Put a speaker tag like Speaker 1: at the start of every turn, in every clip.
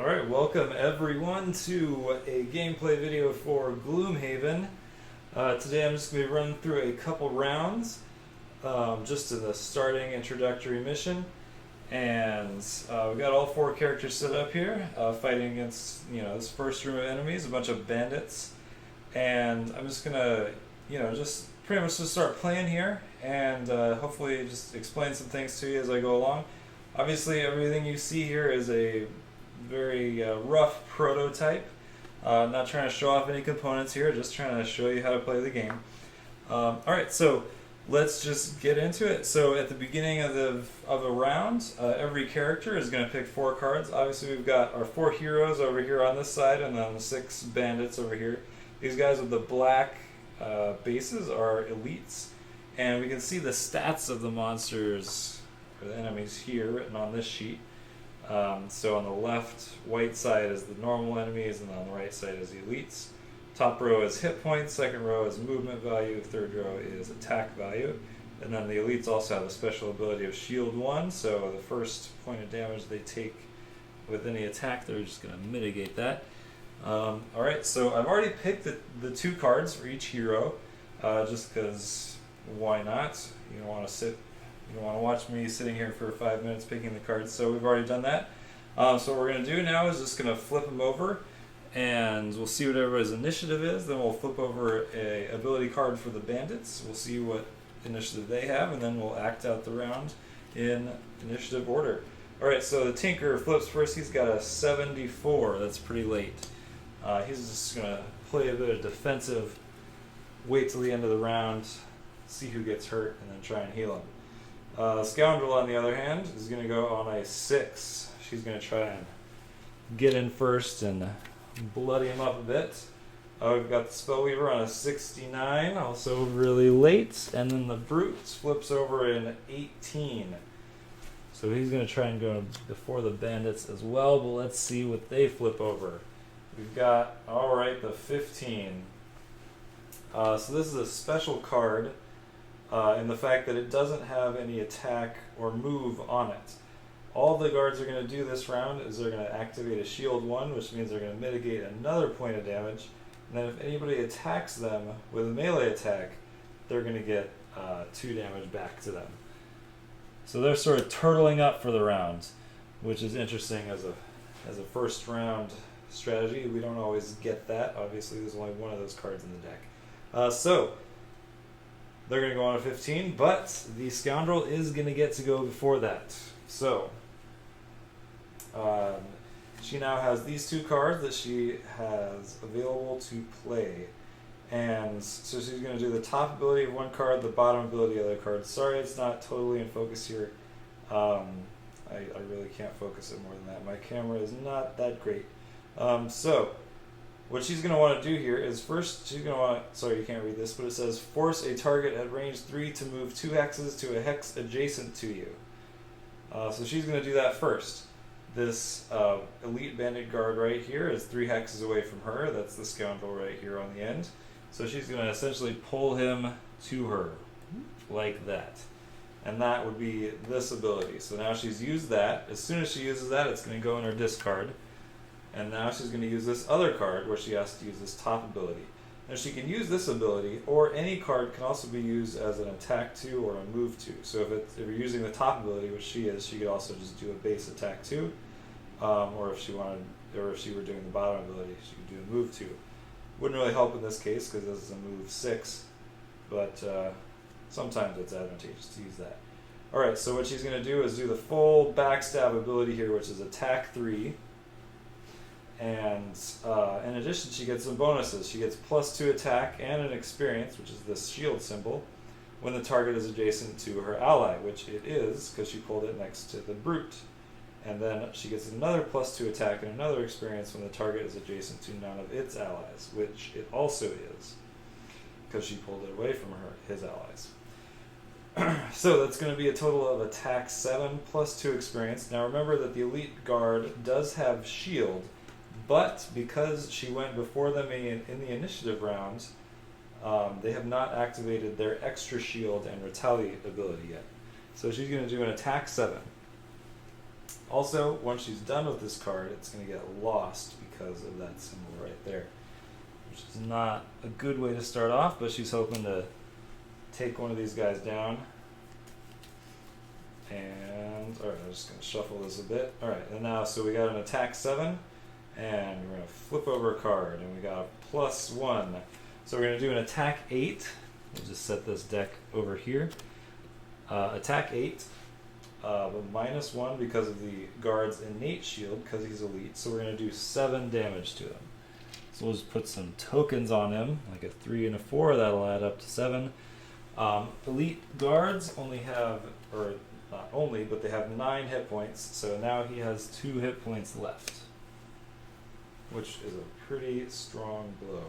Speaker 1: Alright, welcome everyone to a gameplay video for Gloomhaven. Today I'm just going to be running through a couple rounds, just in the starting introductory mission. And we've got all four characters set up here, fighting against, this first room of enemies, a bunch of bandits. And I'm just going to, just pretty much just start playing here, and hopefully just explain some things to you as I go along. Obviously everything you see here is a very rough prototype. Not trying to show off any components here, just trying to show you how to play the game. Alright, so let's just get into it. So at the beginning of a round, every character is going to pick 4 cards. Obviously we've got our 4 heroes over here on this side, and then the 6 bandits over here. These guys with the black bases are elites, and we can see the stats of the monsters, or the enemies, here written on this sheet. So on the left, white side is the normal enemies, and on the right side is the elites. Top row is hit points, second row is movement value, third row is attack value. And then the elites also have a special ability of shield 1, so the first point of damage they take with any attack, they're just going to mitigate that. Alright, so I've already picked the 2 cards for each hero, just because why not? You don't want to watch me sitting here for 5 minutes picking the cards, so we've already done that. So what we're going to do now is just going to flip them over, and we'll see what everybody's initiative is. Then we'll flip over a ability card for the bandits. We'll see what initiative they have, and then we'll act out the round in initiative order. Alright, so the Tinker flips first. He's got a 74. That's pretty late. He's just going to play a bit of defensive, wait till the end of the round, see who gets hurt, and then try and heal him. Scoundrel, on the other hand, is going to go on a 6. She's going to try and get in first and bloody him up a bit. We've got the Spellweaver on a 69, also really late. And then the Brute flips over in 18. So he's going to try and go before the bandits as well, but let's see what they flip over. We've got, alright, the 15. So this is a special card. In the fact that it doesn't have any attack or move on it. All the guards are going to do this round is they're going to activate a shield 1, which means they're going to mitigate another point of damage. And then if anybody attacks them with a melee attack, they're going to get 2 damage back to them. So they're sort of turtling up for the round, which is interesting as a first round strategy. We don't always get that. Obviously there's only one of those cards in the deck. So they're going to go on a 15, but the Scoundrel is going to get to go before that. So, she now has these 2 cards that she has available to play. And so she's going to do the top ability of 1 card, the bottom ability of the other card. Sorry it's not totally in focus here. I really can't focus it more than that. My camera is not that great. So, what she's going to want to do here is first she's going to want to, sorry you can't read this, but it says force a target at range 3 to move 2 hexes to a hex adjacent to you. So she's going to do that first. This elite bandit guard right here is 3 hexes away from her. That's the Scoundrel right here on the end. So she's going to essentially pull him to her, like that. And that would be this ability. So now she's used that. As soon as she uses that, it's going to go in her discard. And now she's going to use this other card where she has to use this top ability. Now she can use this ability, or any card can also be used as an attack 2 or a move 2. So if you're using the top ability, which she is, she could also just do a base attack 2. Or if she were doing the bottom ability, she could do a move 2. Wouldn't really help in this case because this is a move 6, but sometimes it's advantageous to use that. Alright, so what she's going to do is do the full backstab ability here, which is attack 3. And in addition, she gets some bonuses. She gets +2 attack and an experience, which is this shield symbol, when the target is adjacent to her ally, which it is, because she pulled it next to the Brute. And then she gets another +2 attack and another experience when the target is adjacent to none of its allies, which it also is, because she pulled it away from his allies. So that's going to be a total of attack 7 +2 experience. Now remember that the elite guard does have shield, but because she went before them in the initiative round, they have not activated their extra shield and retaliate ability yet. So she's going to do an attack 7. Also, once she's done with this card, it's going to get lost because of that symbol right there, which is not a good way to start off, but she's hoping to take one of these guys down. And, alright, I'm just going to shuffle this a bit. Alright, and now, so we got an attack 7, and we're going to flip over a card, and we got a +1. So we're going to do an attack 8. We'll just set this deck over here. Attack 8, but -1 because of the guard's innate shield, because he's elite. So we're going to do 7 damage to him. So we'll just put some tokens on him, like a 3 and a 4. That'll add up to 7. Elite guards only have, or not only, but they have 9 hit points. So now he has 2 hit points left, which is a pretty strong blow.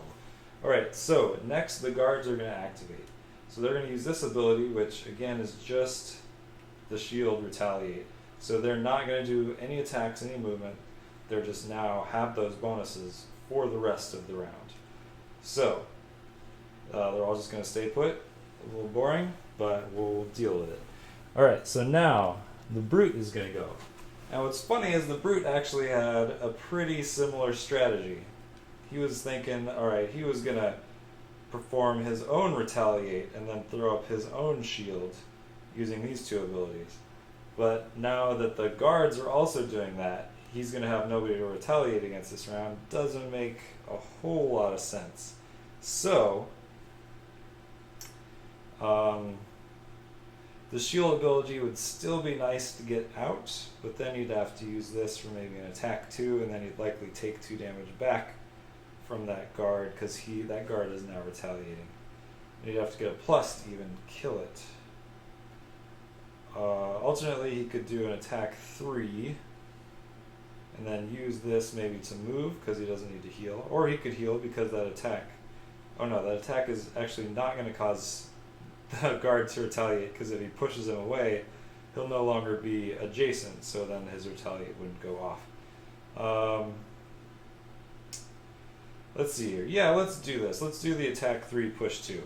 Speaker 1: Alright, so next the guards are going to activate. So they're going to use this ability, which again is just the shield retaliate. So they're not going to do any attacks, any movement. They're just now have those bonuses for the rest of the round. So they're all just going to stay put. A little boring, but we'll deal with it. Alright, so now the Brute is going to go. And what's funny is the Brute actually had a pretty similar strategy. He was thinking, alright, he was going to perform his own retaliate and then throw up his own shield using these 2 abilities. But now that the guards are also doing that, he's going to have nobody to retaliate against this round. Doesn't make a whole lot of sense. So, the shield ability would still be nice to get out, but then you'd have to use this for maybe an attack 2, and then you'd likely take 2 damage back from that guard, because that guard is now retaliating. And you'd have to get a plus to even kill it. Alternately, he could do an attack 3, and then use this maybe to move, because he doesn't need to heal. Or he could heal because that attack... Oh no, that attack is actually not going to cause the guard to retaliate, because if he pushes him away, he'll no longer be adjacent, so then his retaliate wouldn't go off. Let's see here. Yeah, let's do this. Let's do the attack 3, push 2.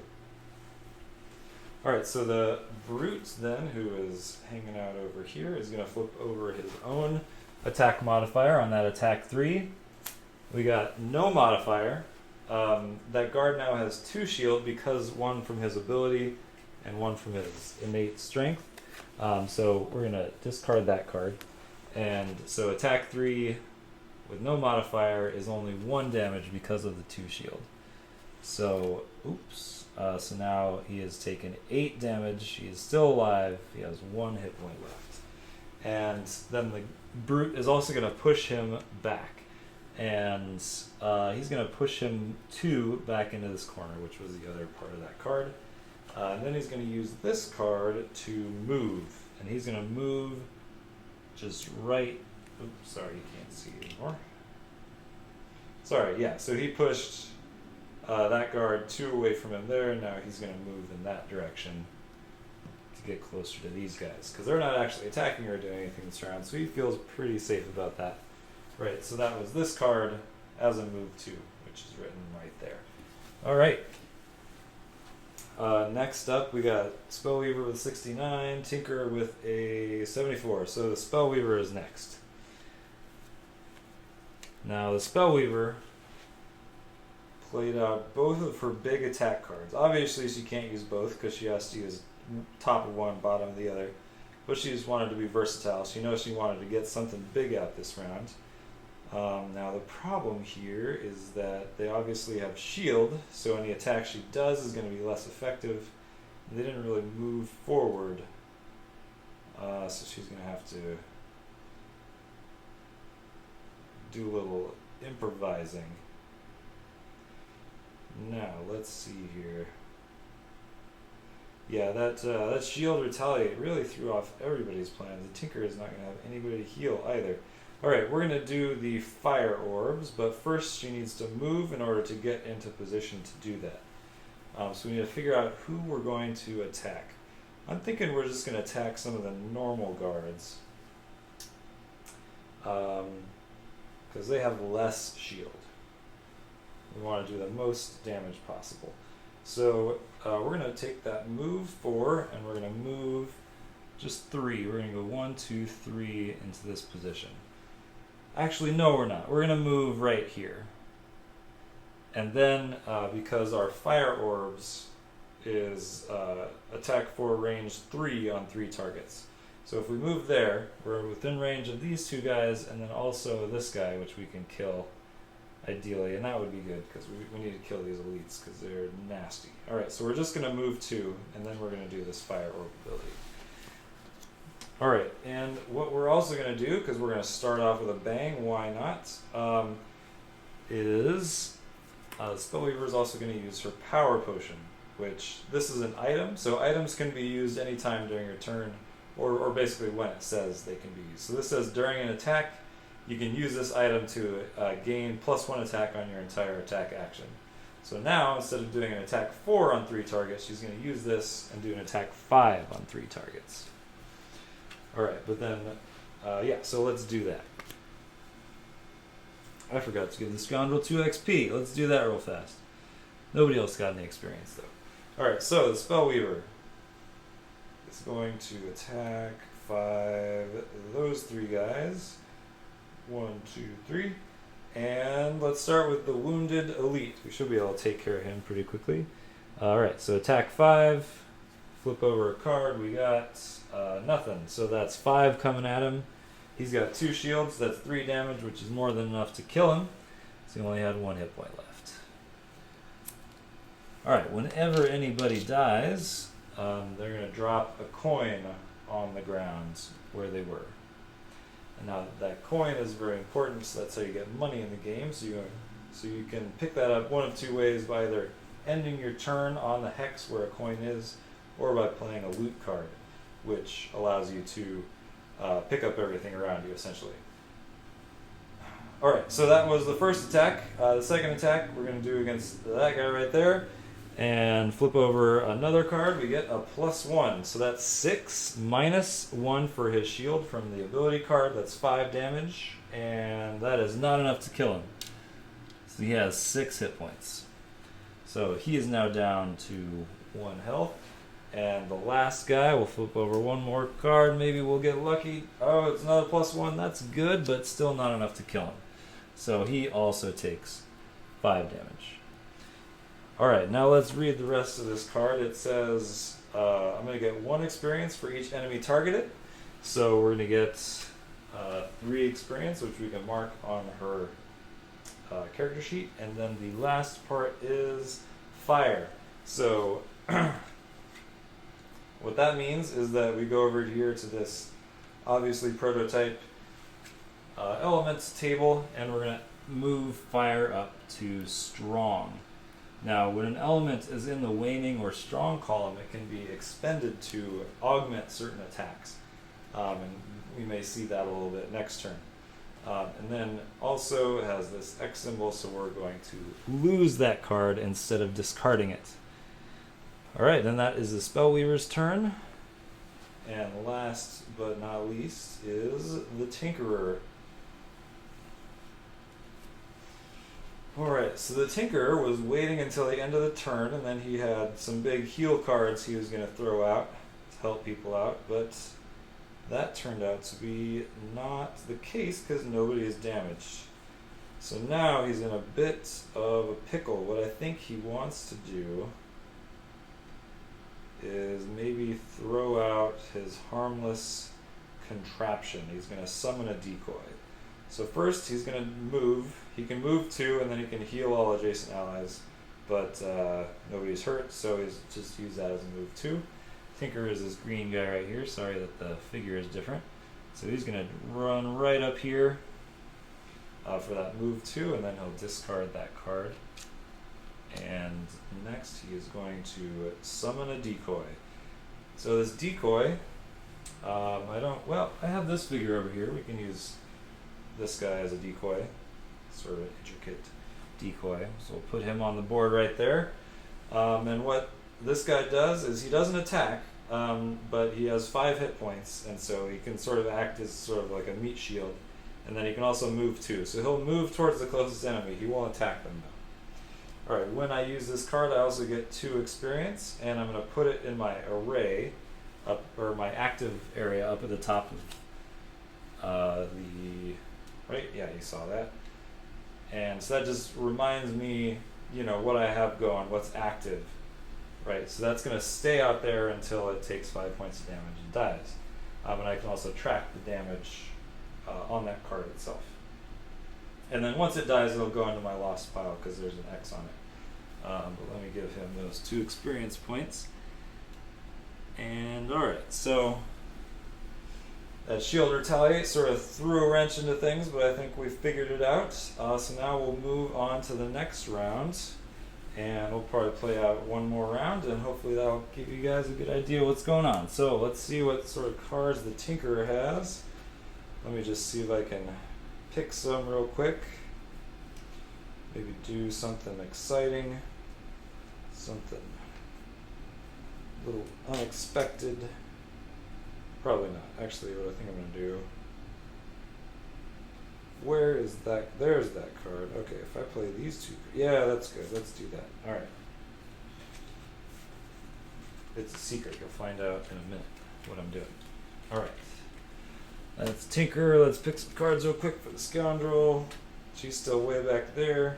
Speaker 1: Alright, so the Brute then, who is hanging out over here, is going to flip over his own attack modifier on that attack 3. We got no modifier. That guard now has 2 shield, because 1 from his ability and 1 from his innate strength. So we're going to discard that card. And so attack 3 with no modifier is only 1 damage because of the 2 shield. So, oops. So now he has taken 8 damage. He is still alive. He has 1 hit point left. And then the Brute is also going to push him back. And he's going to push him 2 back into this corner, which was the other part of that card. And then he's going to use this card to move. And he's going to move just right... Oops, sorry, you can't see anymore. Sorry, yeah, so he pushed that guard 2 away from him there, and now he's going to move in that direction to get closer to these guys. Because they're not actually attacking or doing anything this round, so he feels pretty safe about that. Right, so that was this card as a move 2, which is written right there. Alright. Next up, we got Spellweaver with 69, Tinker with a 74. So the Spellweaver is next. Now the Spellweaver played out both of her big attack cards. Obviously she can't use both because she has to use top of one, bottom of the other. But she just wanted to be versatile. She knows she wanted to get something big out this round. Now the problem here is that they obviously have shield, so any attack she does is going to be less effective. They didn't really move forward, so she's going to have to do a little improvising. Now, let's see here. Yeah, that shield retaliate really threw off everybody's plans. The Tinker is not going to have anybody to heal either. Alright, we're going to do the fire orbs, but first she needs to move in order to get into position to do that. So we need to figure out who we're going to attack. I'm thinking we're just going to attack some of the normal guards, because they have less shield. We want to do the most damage possible. So we're going to take that move 4, and we're going to move just 3. We're going to go 1, 2, 3 into this position. Actually, no, we're not. We're going to move right here. And then, because our fire orbs is attack for range 3 on 3 targets. So if we move there, we're within range of these 2 guys, and then also this guy, which we can kill ideally, and that would be good because we need to kill these elites because they're nasty. Alright, so we're just going to move 2, and then we're going to do this fire orb ability. Alright, and what we're also going to do, because we're going to start off with a bang, why not, is Spellweaver is also going to use her power potion, which this is an item, so items can be used anytime during your turn, or basically when it says they can be used. So this says during an attack, you can use this item to gain +1 attack on your entire attack action. So now, instead of doing an attack 4 on 3 targets, she's going to use this and do an attack 5 on 3 targets. Alright, but then, yeah, so let's do that. I forgot to give the Scoundrel 2 XP. Let's do that real fast. Nobody else got any experience, though. Alright, so the Spellweaver is going to attack 5 those 3 guys. 1, 2, 3. And let's start with the Wounded Elite. We should be able to take care of him pretty quickly. Alright, so attack 5. Flip over a card. We got nothing. So that's 5 coming at him. He's got 2 shields. That's 3 damage, which is more than enough to kill him. So he only had 1 hit point left. Alright, whenever anybody dies, they're going to drop a coin on the ground where they were. And now that coin is very important, so that's how you get money in the game. So you can pick that up one of 2 ways, by either ending your turn on the hex where a coin is, or by playing a loot card, which allows you to pick up everything around you, essentially. Alright, so that was the first attack. The second attack we're going to do against that guy right there. And flip over another card, we get a +1. So that's 6 minus 1 for his shield from the ability card. That's 5 damage, and that is not enough to kill him. So he has 6 hit points. So he is now down to 1 health. And the last guy, we'll flip over one more card. Maybe we'll get lucky. Oh, it's another +1. That's good, but still not enough to kill him. So he also takes 5 damage. Alright, now let's read the rest of this card. It says, I'm going to get 1 experience for each enemy targeted. So we're going to get 3 experience, which we can mark on her character sheet. And then the last part is fire. So what that means is that we go over here to this obviously prototype elements table, and we're going to move fire up to strong. Now, when an element is in the waning or strong column, it can be expended to augment certain attacks. And we may see that a little bit next turn. And then also it has this X symbol, so we're going to lose that card instead of discarding it. Alright, then that is the Spellweaver's turn. And last but not least is the Tinkerer. Alright, so the Tinkerer was waiting until the end of the turn, and then he had some big heal cards he was going to throw out to help people out, but that turned out to be not the case because nobody is damaged. So now he's in a bit of a pickle. What I think he wants to do is maybe throw out his harmless contraption. He's going to summon a decoy. So first he's going to move. He can move 2 and then he can heal all adjacent allies, but nobody's hurt, so he's just use that as a move 2. Tinker is this green guy right here. Sorry that the figure is different. So he's going to run right up here for that move 2, and then he'll discard that card. And next he is going to summon a decoy. So this decoy, I have this figure over here. We can use this guy as a decoy, sort of an intricate decoy. So we'll put him on the board right there. And what this guy does is he doesn't attack, but he has 5 hit points, and so he can sort of act as sort of like a meat shield. And then he can also move 2. So he'll move towards the closest enemy. He won't attack them though. Alright, when I use this card I also get 2 experience, and I'm going to put it in my array. up, or my active area up at the top of the, right? Yeah, you saw that. And so that just reminds me, you know, what I have going, what's active, right? So that's going to stay out there until it takes 5 points of damage and dies. And I can also track the damage on that card itself. And then once it dies, it'll go into my lost pile because there's an X on it. But let me give him those 2 experience points. And alright, so that shield retaliate sort of threw a wrench into things, but I think we figured it out. So now we'll move on to the next round, and we'll probably play out one more round, and hopefully that'll give you guys a good idea what's going on. So let's see what sort of cards the Tinkerer has. Let me just see if I can pick some real quick. Maybe do something exciting, something a little unexpected. Probably not. Actually, what I think I'm going to do... Where is that? There's that card. Okay, if I play these 2... Yeah, that's good. Let's do that. Alright. It's a secret. You'll find out in a minute what I'm doing. Alright. That's Tinker. Let's pick some cards real quick for the Scoundrel. She's still way back there.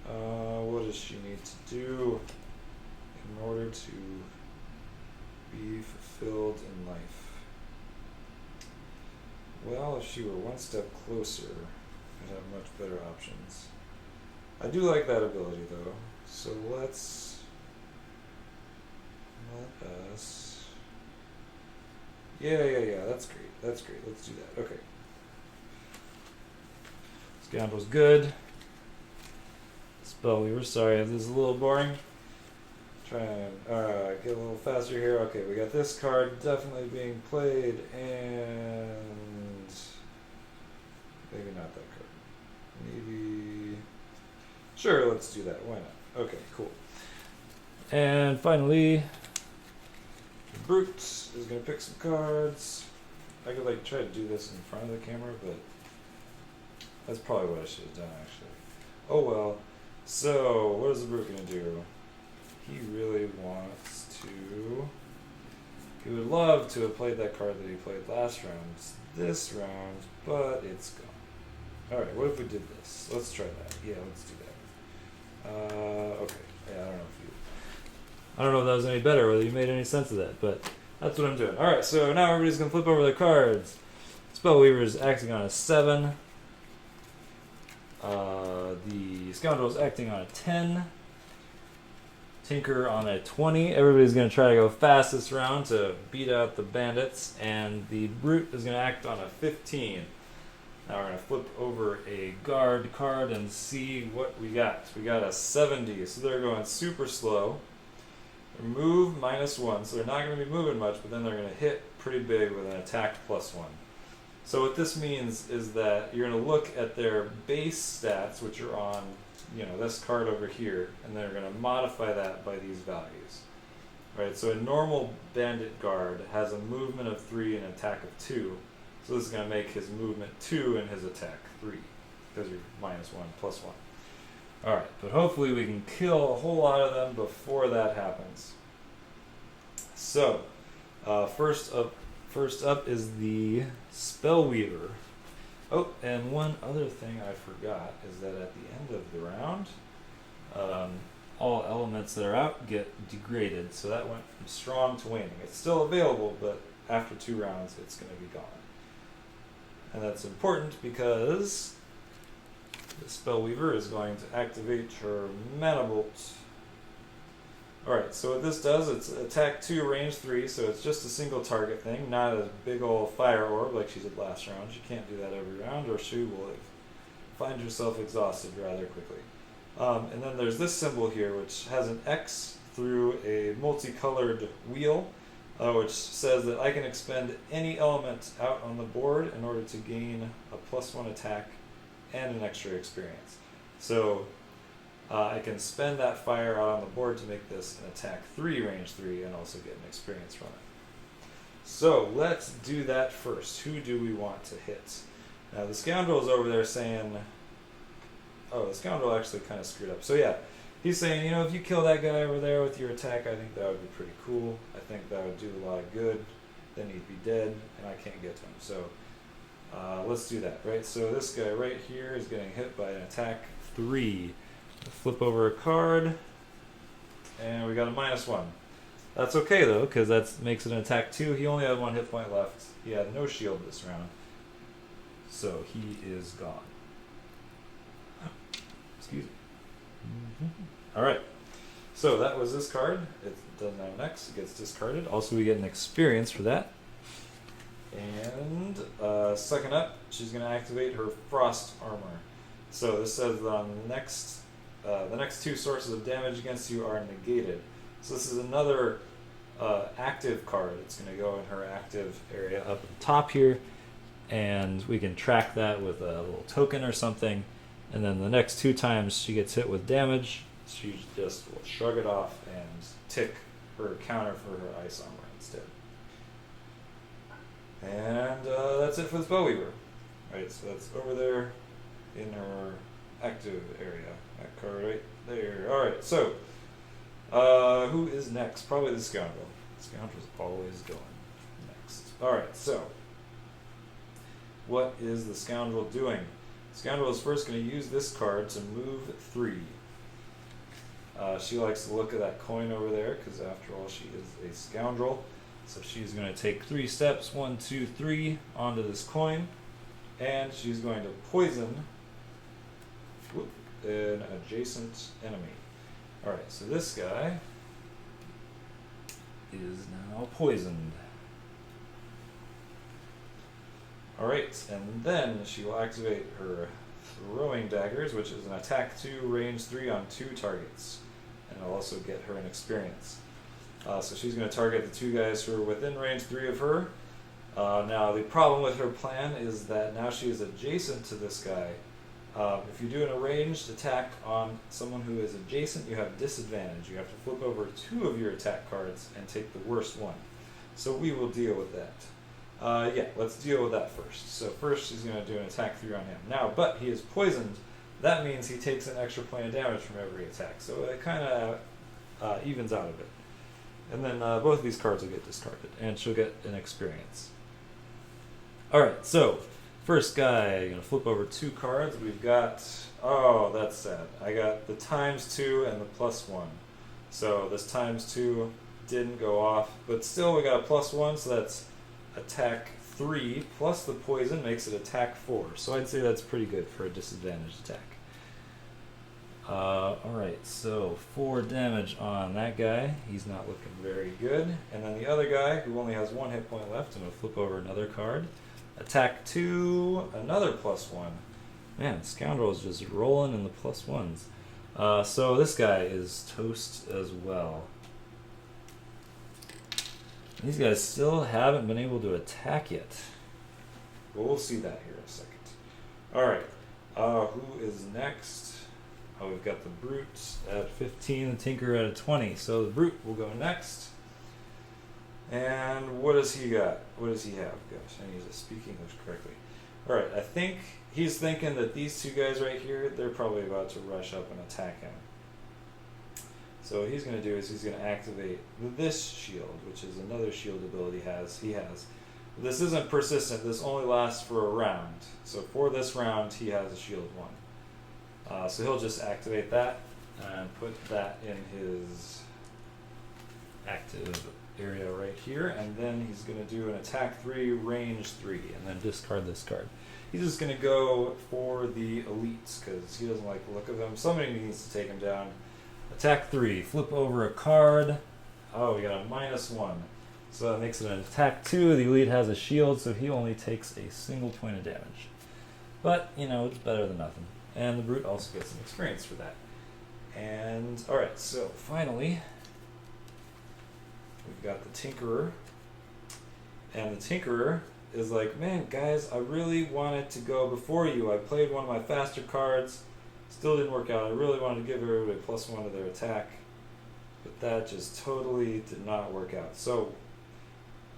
Speaker 1: What does she need to do in order to be fulfilled in life? Well, if she were one step closer, I'd have much better options. I do like that ability though, so let us... Yeah, that's great, let's do that, okay. Scoundrel's good. Spellweaver, sorry if this is a little boring. Try and get a little faster here. Okay, we got this card definitely being played, and maybe not that card. Maybe... Sure, let's do that. Why not? Okay, cool. And finally, the Brute is going to pick some cards. I could like try to do this in front of the camera, but that's probably what I should have done actually. Oh well. So, what is the Brute going to do? He really wants to... He would love to have played that card that he played last round, this round, but it's gone. Alright, what if we did this? Let's try that. Yeah, let's do that. Okay. Yeah, I don't know if that was any better, whether you made any sense of that, but that's what I'm doing. Alright, so now everybody's going to flip over their cards. Spellweaver is acting on a 7. The Scoundrel is acting on a 10. Tinker on a 20. Everybody's going to try to go fast this round to beat out the bandits, and the Brute is going to act on a 15. Now we're going to flip over a guard card and see what we got. We got a 70, so they're going super slow. Move -1, so they're not going to be moving much, but then they're going to hit pretty big with an attack +1. So what this means is that you're going to look at their base stats, which are on, you know, this card over here, and they're going to modify that by these values. Right, so a normal bandit guard has a movement of 3 and an attack of 2. So this is going to make his movement 2 and his attack 3, because you're -1, +1. Alright, but hopefully we can kill a whole lot of them before that happens. So, first up is the Spellweaver. Oh, and one other thing I forgot is that at the end of the round, all elements that are out get degraded. So that went from strong to waning. It's still available, but after 2 rounds, it's going to be gone. And that's important because the Spellweaver is going to activate her Mana Bolt. Alright, so what this does, it's attack 2, range 3, so it's just a single target thing, not a big old fire orb like she did last round. She can't do that every round, or she will find herself exhausted rather quickly. And then there's this symbol here, which has an X through a multicolored wheel, which says that I can expend any element out on the board in order to gain a +1 attack and an extra experience. So I can spend that fire out on the board to make this an attack 3, range 3, and also get an experience from it. So let's do that first. Who do we want to hit? Now the Scoundrel is over there saying... Oh, the Scoundrel actually kind of screwed up. So yeah, he's saying, you know, if you kill that guy over there with your attack, I think that would be pretty cool. I think that would do a lot of good. Then he'd be dead, and I can't get to him. So let's do that, right? So this guy right here is getting hit by an attack 3. Flip over a card, and we got a -1. That's okay though, because that makes it an attack 2. He only had 1 hit point left. He had no shield this round, so he is gone. Excuse me. All right. So that was this card. It doesn't have an X. It gets discarded. Also, we get an experience for that. And second up, she's going to activate her Frost Armor. So this says on the next 2 sources of damage against you are negated. So this is another active card. It's going to go in her active area up at the top here, and we can track that with a little token or something. And then the next 2 times she gets hit with damage, she just will shrug it off and tick her counter for her ice armor instead. And that's it for the Spellweaver. Right, so that's over there in her active area. That card right there. Alright, so who is next? Probably the Scoundrel. The Scoundrel's always going next. Alright, so what is the Scoundrel doing? The Scoundrel is first going to use this card to move 3. She likes the look of that coin over there because after all she is a scoundrel. So she's going to take 3 steps, 1, 2, 3, onto this coin, and she's going to poison an adjacent enemy. Alright, so this guy is now poisoned. Alright, and then she will activate her throwing daggers, which is an attack 2, range 3 on 2 targets. And it'll also get her an experience. So she's going to target the 2 guys who are within range 3 of her. Now the problem with her plan is that now she is adjacent to this guy. If you do an arranged attack on someone who is adjacent, you have disadvantage. You have to flip over 2 of your attack cards and take the worst one. So we will deal with that. Yeah, let's deal with that first. So first she's going to do an attack 3 on him. Now, but he is poisoned. That means he takes an extra point of damage from every attack. So it kind of evens out a bit. And then both of these cards will get discarded, and she'll get an experience. Alright, so first guy, I'm going to flip over 2 cards. We've got, oh, that's sad. I got the ×2 and the +1. So this ×2 didn't go off, but still we got a +1, so that's attack 3 plus the poison makes it attack 4. So I'd say that's pretty good for a disadvantaged attack. Alright, so 4 damage on that guy. He's not looking very good. And then the other guy, who only has 1 hit point left, I'm going to flip over another card. Attack 2, another +1. Man, Scoundrel is just rolling in the +1s. So this guy is toast as well. These guys still haven't been able to attack yet. We'll see that here in a second. Alright, who is next? Oh, we've got the Brute at 15, the Tinker at a 20. So the Brute will go next. And what does he got? What does he have? Gosh, I need to speak English correctly. Alright, I think he's thinking that these 2 guys right here, they're probably about to rush up and attack him. So what he's going to do is he's going to activate this shield, which is another shield ability he has. This isn't persistent. This only lasts for a round. So for this round, he has a shield 1. So he'll just activate that and put that in his active area right here. And then he's going to do an attack 3, range 3, and then discard this card. He's just going to go for the elites because he doesn't like the look of them. Somebody needs to take him down. Attack 3, flip over a card. Oh, we got a -1. So that makes it an attack 2. The elite has a shield, so he only takes a single point of damage. But, you know, it's better than nothing. And the Brute also gets some experience for that. And, alright, so finally, we've got the Tinkerer. And the Tinkerer is like, man, guys, I really wanted to go before you. I played one of my faster cards. Still didn't work out. I really wanted to give everybody +1 to their attack. But that just totally did not work out. So,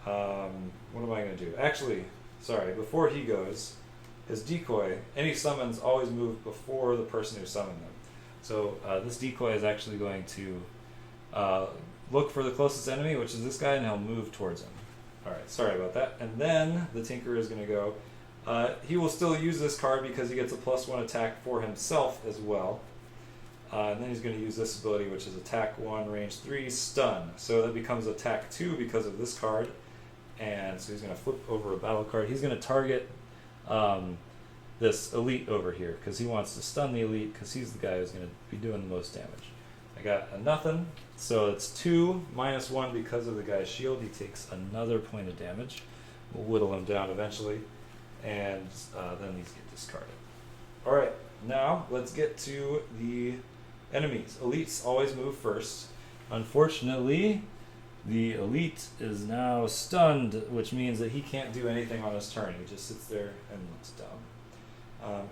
Speaker 1: what am I going to do? Actually, sorry, before he goes, his decoy, any summons always move before the person who summoned them. So this decoy is actually going to look for the closest enemy, which is this guy, and he'll move towards him. Alright, sorry about that. And then the Tinker is going to go. He will still use this card because he gets a +1 attack for himself as well. And then he's going to use this ability, which is attack 1, range 3, stun. So that becomes attack 2 because of this card. And so he's going to flip over a battle card. He's going to target this elite over here because he wants to stun the elite because he's the guy who's going to be doing the most damage. I got a nothing, so it's 2 minus 1 because of the guy's shield. He takes another point of damage. We'll whittle him down eventually, and then these get discarded. Alright, now let's get to the enemies. Elites always move first. Unfortunately, the elite is now stunned, which means that he can't do anything on his turn. He just sits there and looks dumb.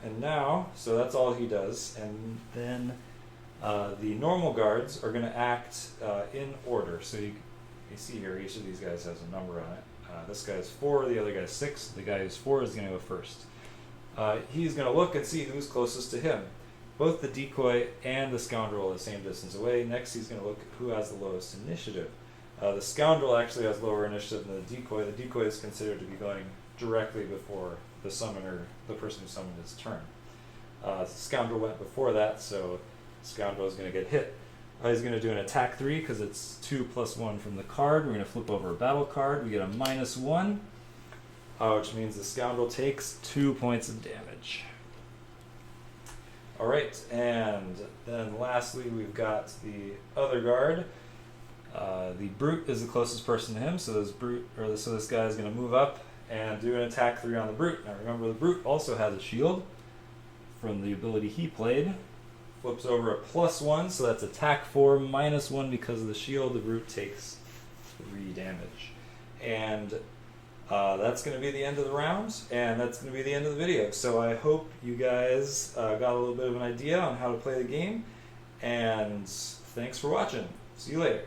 Speaker 1: And now, so that's all he does, and then the normal guards are going to act in order. So you see here, each of these guys has a number on it. This guy's 4, the other guy's 6. The guy who's 4 is going to go first. He's going to look and see who's closest to him. Both the decoy and the scoundrel are the same distance away. Next, he's going to look at who has the lowest initiative. The scoundrel actually has lower initiative than the decoy. The decoy is considered to be going directly before the summoner, the person who summoned his turn. The scoundrel went before that, so Scoundrel is going to get hit. He's going to do an attack 3 because it's 2 plus 1 from the card. We're going to flip over a battle card. We get a -1, which means the Scoundrel takes 2 points of damage. Alright, and then lastly we've got the other guard. The Brute is the closest person to him, so this guy is going to move up and do an attack 3 on the Brute. Now remember, the Brute also has a shield from the ability he played. Flips over a +1, so that's attack 4, -1 because of the shield. The Brute takes 3 damage. And that's going to be the end of the round, and that's going to be the end of the video. So I hope you guys got a little bit of an idea on how to play the game, and thanks for watching. See you later.